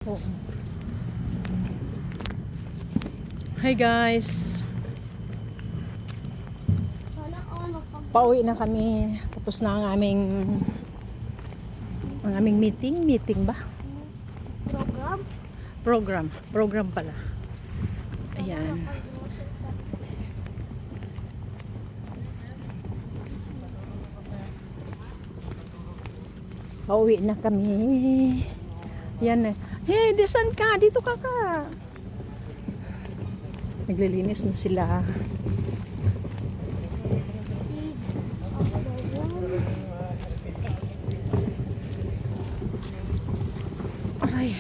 Oo. Hi guys. Pauwi na kami. Tapos na ang aming meeting. Meeting ba? Program pala. Ayan. Pauwi na kami. Yan eh. Hey, desan ka? Dito ka. Naglilinis na sila. Aray.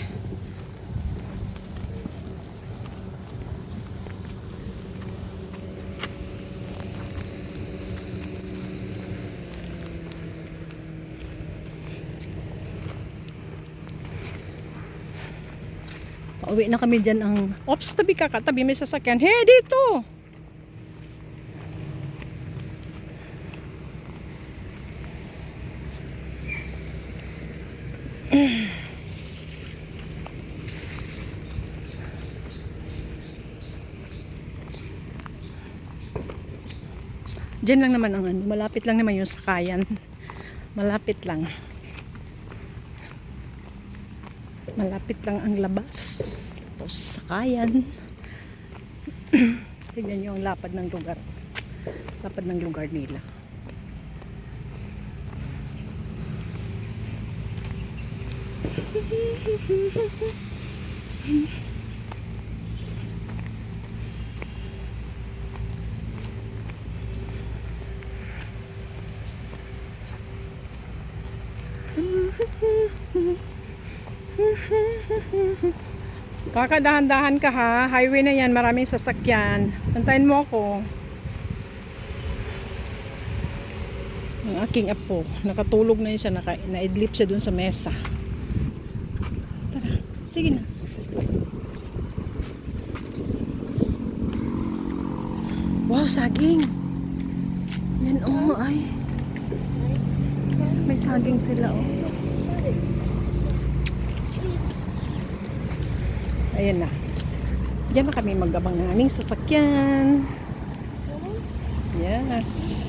Pauwi na kami dyan ang... Ops, tabi ka. Tabi may sasakyan. Hey, dito! Diyan lang naman ang ano. Malapit lang naman yung sakayan. Malapit lang. Malapit lang ang labas. Tapos sakayan. Tignan nyo ang lapad ng lugar. Lapad ng lugar nila. Kakadahan-dahan ka ha. Highway na yan. Maraming sasakyan. Antayin mo ako. Ang aking apo. Nakatulog na yun siya. Naidlip siya dun sa mesa. Tara. Sige na. Wow, saging. Yan oh, ay. May saging sila oh. Ayan na. Diyan na kami mag-abang ng aming sasakyan. Yes.